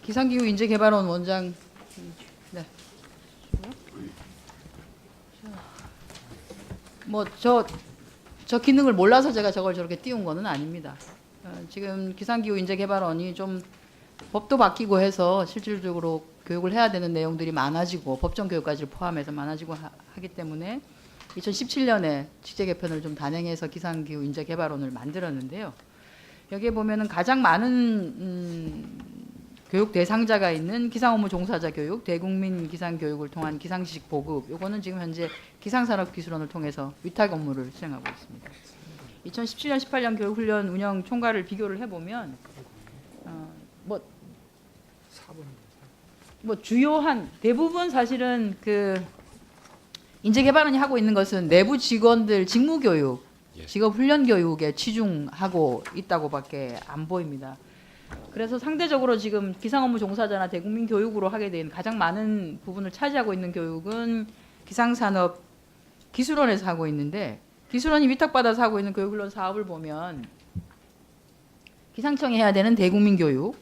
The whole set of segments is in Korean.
기상기후 인재개발원 원장. 네. 뭐 저 기능을 몰라서 제가 저걸 저렇게 띄운 거는 아닙니다. 지금 기상기후 인재개발원이 좀 법도 바뀌고 해서 실질적으로 교육을 해야 되는 내용들이 많아지고 법정 교육까지를 포함해서 많아지고 하기 때문에 2017년에 직제 개편을 좀 단행해서 기상기후 인재개발원을 만들었는데요. 여기에 보면은 가장 많은 교육 대상자가 있는 기상업무 종사자 교육, 대국민 기상교육을 통한 기상지식 보급, 요거는 지금 현재 기상산업기술원을 통해서 위탁 업무를 수행하고 있습니다. 2017년, 18년 교육훈련 운영 총괄을 비교를 해보면 뭐 주요한 대부분 사실은 그 인재개발원이 하고 있는 것은 내부 직원들 직무교육, 직업훈련 교육에 치중하고 있다고밖에 안 보입니다. 그래서 상대적으로 지금 기상업무 종사자나 대국민 교육으로 하게 된 가장 많은 부분을 차지하고 있는 교육은 기상산업 기술원에서 하고 있는데, 기술원이 위탁받아서 하고 있는 교육훈련 사업을 보면 기상청이 해야 되는 대국민 교육,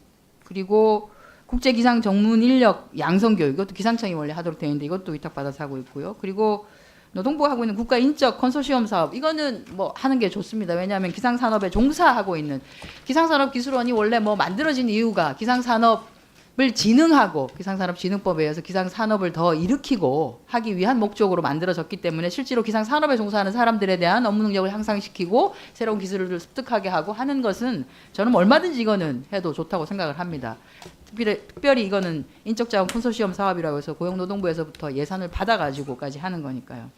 그리고 국제기상 전문 인력 양성 교육, 이것도 기상청이 원래 하도록 되어 있는데 이것도 위탁받아서 하고 있고요. 그리고 노동부가 하고 있는 국가 인적 컨소시엄 사업, 이거는 뭐 하는 게 좋습니다. 왜냐하면 기상산업에 종사하고 있는 기상산업기술원이 원래 뭐 만들어진 이유가 기상산업을 진흥하고 기상산업진흥법에 의해서 기상산업을 더 일으키고 하기 위한 목적으로 만들어졌기 때문에 실제로 기상산업에 종사하는 사람들에 대한 업무 능력을 향상시키고 새로운 기술을 습득하게 하고 하는 것은 저는 얼마든지 이거는 해도 좋다고 생각을 합니다. 특별히 이거는 인적자원 컨소시엄 사업이라고 해서 고용노동부에서부터 예산을 받아가지고까지 하는 거니까요.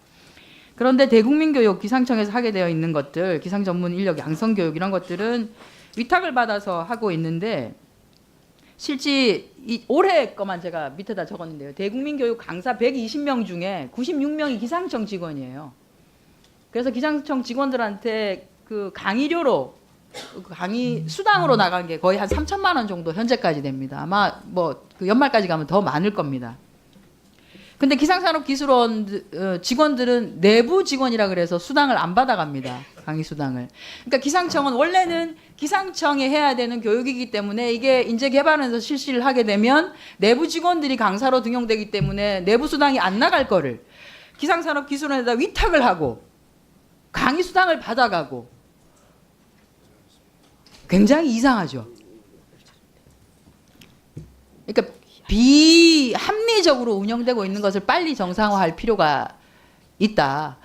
그런데 대국민교육 기상청에서 하게 되어 있는 것들, 기상전문 인력 양성교육 이런 것들은 위탁을 받아서 하고 있는데, 실제 올해 거만 제가 밑에다 적었는데요. 대국민교육 강사 120명 중에 96명이 기상청 직원이에요. 그래서 기상청 직원들한테 그 강의료로, 강의 수당으로 나간 게 거의 한 3천만 원 정도 현재까지 됩니다. 아마 뭐 그 연말까지 가면 더 많을 겁니다. 근데 기상산업기술원 직원들은 내부 직원이라 그래서 수당을 안 받아갑니다. 강의 수당을. 그러니까 기상청은 원래는 기상청에 해야 되는 교육이기 때문에 이게 인재개발원에서 실시를 하게 되면 내부 직원들이 강사로 등용되기 때문에 내부 수당이 안 나갈 거를 기상산업기술원에다 위탁을 하고 강의 수당을 받아가고, 굉장히 이상하죠. 그러니까 비합리적으로 운영되고 있는 것을 빨리 정상화할 필요가 있다.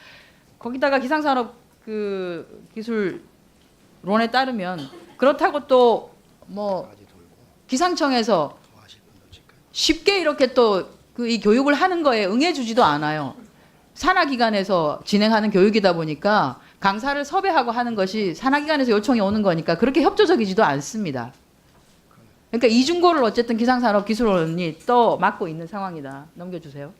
거기다가 기상산업 그 기술론에 따르면 그렇다고 또 뭐 기상청에서 쉽게 이렇게 또 그 이 교육을 하는 거에 응해주지도 않아요. 산하기관에서 진행하는 교육이다 보니까 강사를 섭외하고 하는 것이 산하기관에서 요청이 오는 거니까 그렇게 협조적이지도 않습니다. 그러니까 이중고를 어쨌든 기상산업기술원이 또 맡고 있는 상황이다. 넘겨주세요.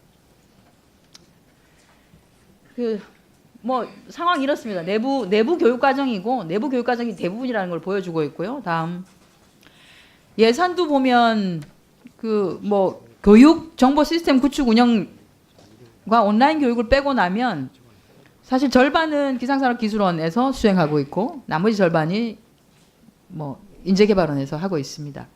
뭐 상황이 이렇습니다. 내부 교육 과정이고 내부 교육 과정이 대부분이라는 걸 보여주고 있고요. 다음 예산도 보면 그 뭐 교육 정보 시스템 구축 운영과 온라인 교육을 빼고 나면 사실 절반은 기상산업기술원에서 수행하고 있고 나머지 절반이 뭐 인재개발원에서 하고 있습니다.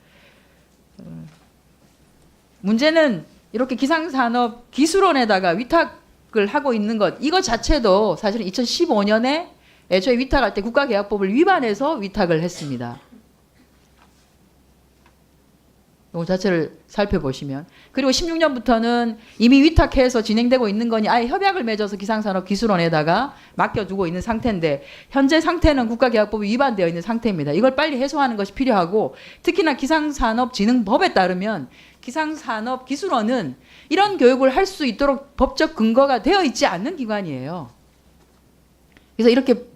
문제는 이렇게 기상산업기술원에다가 위탁을 하고 있는 것, 이것 자체도 사실은 2015년에 애초에 위탁할 때 국가계약법을 위반해서 위탁을 했습니다. 이 자체를 살펴보시면. 그리고 16년부터는 이미 위탁해서 진행되고 있는 거니 아예 협약을 맺어서 기상산업기술원에다가 맡겨두고 있는 상태인데, 현재 상태는 국가계약법이 위반되어 있는 상태입니다. 이걸 빨리 해소하는 것이 필요하고, 특히나 기상산업진흥법에 따르면 기상산업기술원은 이런 교육을 할 수 있도록 법적 근거가 되어 있지 않는 기관이에요. 그래서 이렇게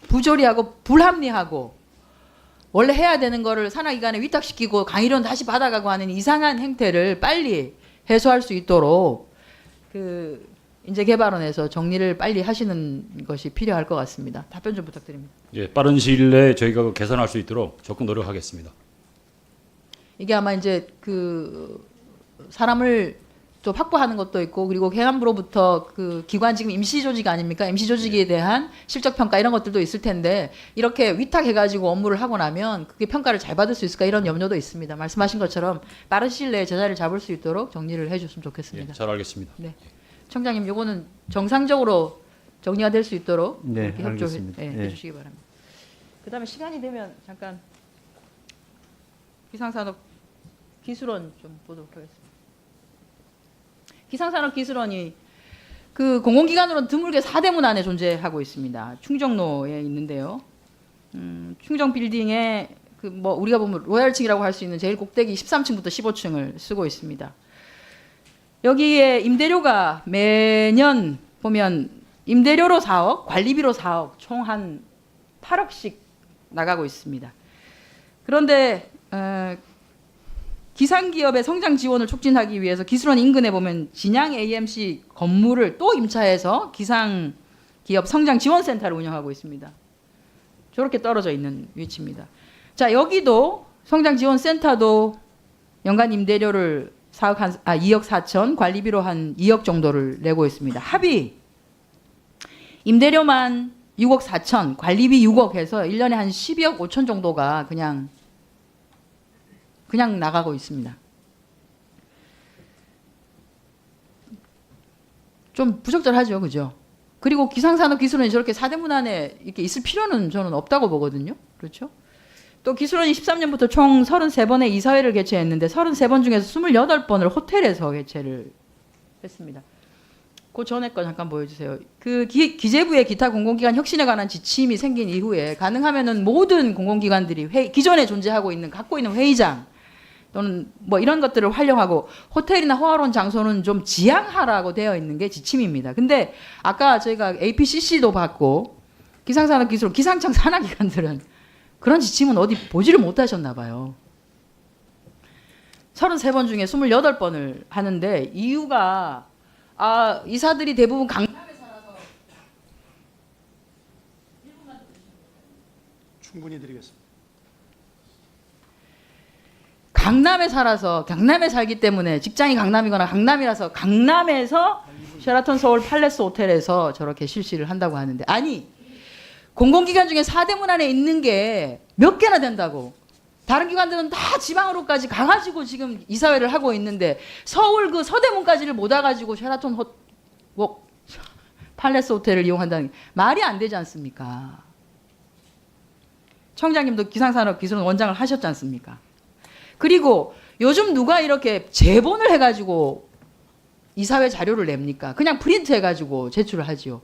부조리하고 불합리하고 원래 해야 되는 거를 산하기관에 위탁시키고 강의료는 다시 받아가고 하는 이상한 행태를 빨리 해소할 수 있도록 그 인재개발원에서 정리를 빨리 하시는 것이 필요할 것 같습니다. 답변 좀 부탁드립니다. 예, 빠른 시일 내에 저희가 개선할 수 있도록 적극 노력하겠습니다. 이게 아마 이제 그 사람을 또 확보하는 것도 있고 그리고 행안부로부터 그 기관 지금 임시 조직 아닙니까? 임시 조직에 대한 실적 평가 이런 것들도 있을 텐데 이렇게 위탁해가지고 업무를 하고 나면 그게 평가를 잘 받을 수 있을까 이런 염려도 있습니다. 말씀하신 것처럼 빠른 시일 내에 제자리를 잡을 수 있도록 정리를 해줬으면 좋겠습니다. 예, 잘 알겠습니다. 네, 청장님 요거는 정상적으로 정리가 될 수 있도록 네, 이렇게 협조해 알겠습니다. 예. 해주시기 바랍니다. 그다음에 시간이 되면 잠깐 기상산업 기술원 좀 보도록 하겠습니다. 기상산업기술원이 그 공공기관으로는 드물게 4대문 안에 존재하고 있습니다. 충정로에 있는데요. 충정 빌딩에 그 뭐 우리가 보면 로얄층이라고 할 수 있는 제일 꼭대기 13층부터 15층을 쓰고 있습니다. 여기에 임대료가 매년 보면 임대료로 4억, 관리비로 4억, 총 한 8억씩 나가고 있습니다. 그런데 기상기업의 성장 지원을 촉진하기 위해서 기술원 인근에 보면 진양 AMC 건물을 또 임차해서 기상기업 성장 지원센터를 운영하고 있습니다. 저렇게 떨어져 있는 위치입니다. 자, 여기도 성장 지원센터도 연간 임대료를 2억 4천, 관리비로 한 2억 정도를 내고 있습니다. 합의 임대료만 6억 4천, 관리비 6억 해서 1년에 한 12억 5천 정도가 그냥 나가고 있습니다. 좀 부적절하죠, 그죠? 그리고 기상산업기술원이 저렇게 4대문 안에 이렇게 있을 필요는 저는 없다고 보거든요. 그렇죠? 또 기술원이 13년부터 총 33번의 이사회를 개최했는데 33번 중에서 28번을 호텔에서 개최를 했습니다. 그 전에 거 잠깐 보여주세요. 그 기재부의 기타 공공기관 혁신에 관한 지침이 생긴 이후에 가능하면은 모든 공공기관들이 기존에 존재하고 있는 갖고 있는 회의장 또는 뭐 이런 것들을 활용하고 호텔이나 호화로운 장소는 좀 지양하라고 되어 있는 게 지침입니다. 근데 아까 저희가 APCC도 받고 기상산업기술, 기상청 산하기관들은 그런 지침은 어디 보지를 못하셨나 봐요. 33번 중에 28번을 하는데 이유가 이사들이 대부분 강남에 살아서 충분히 드리겠습니다. 강남에 살기 때문에 직장이 강남이거나 강남이라서 강남에서 쉐라톤 서울 팔레스 호텔에서 저렇게 실시를 한다고 하는데 아니 공공기관 중에 4대문 안에 있는 게 몇 개나 된다고 다른 기관들은 다 지방으로까지 가가지고 지금 이사회를 하고 있는데 서울 그 서대문까지를 못 와가지고 쉐라톤 팔레스 호텔을 이용한다는 게 말이 안 되지 않습니까? 청장님도 기상산업기술원 원장을 하셨지 않습니까? 그리고 요즘 누가 이렇게 제본을 해가지고 이사회 자료를 냅니까? 그냥 프린트 해가지고 제출을 하지요.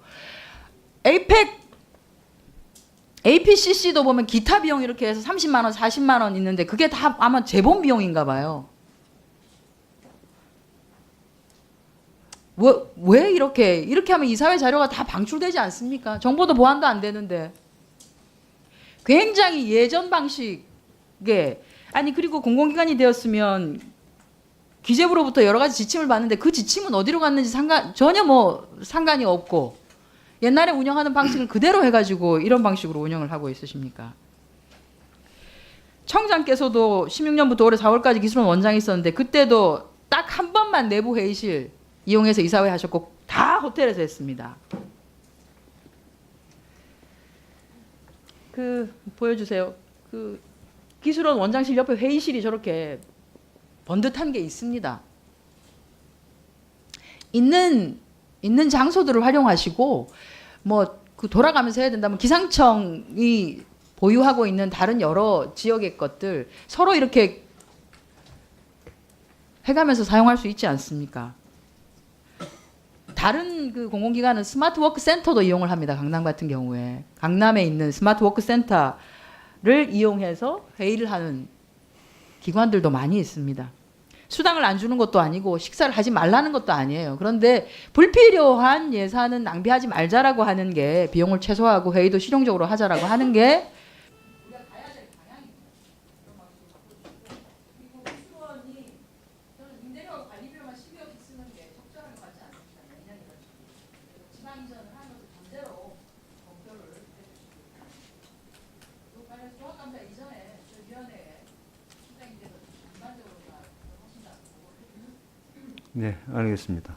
APCC도 보면 기타 비용 이렇게 해서 30만 원, 40만 원 있는데 그게 다 아마 제본 비용인가 봐요. 왜 이렇게 하면 이사회 자료가 다 방출되지 않습니까? 정보도 보안도 안 되는데. 굉장히 예전 방식의 아니 그리고 공공기관이 되었으면 기재부로부터 여러 가지 지침을 받는데 그 지침은 어디로 갔는지 전혀 뭐 상관이 없고 옛날에 운영하는 방식을 그대로 해가지고 이런 방식으로 운영을 하고 있으십니까? 청장께서도 16년부터 올해 4월까지 기술원 원장이 있었는데 그때도 딱 한 번만 내부 회의실 이용해서 이사회 하셨고 다 호텔에서 했습니다. 보여주세요. 기술원 원장실 옆에 회의실이 저렇게 번듯한 게 있습니다. 있는 장소들을 활용하시고 돌아가면서 해야 된다면 기상청이 보유하고 있는 다른 여러 지역의 것들 서로 이렇게 해가면서 사용할 수 있지 않습니까? 다른 공공기관은 스마트워크 센터도 이용을 합니다. 강남 같은 경우에 강남에 있는 스마트워크 센터를 이용해서 회의를 하는 기관들도 많이 있습니다. 수당을 안 주는 것도 아니고 식사를 하지 말라는 것도 아니에요. 그런데 불필요한 예산은 낭비하지 말자라고 하는 게 비용을 최소화하고 회의도 실용적으로 하자라고 하는 게 우리가 가야 될 방향입니다. 그리고 기술원이 저는 임대료 관리비로만 12억씩 쓰는 게 적절한 것 같지 않습니다. 내년이라도 지방 이전을 하는 것을 전제로 검토를 해주시기 바랍니다. 또 관련 종합감사 이전에 저희 위원회에 시장님께서 전반적으로 네, 알겠습니다.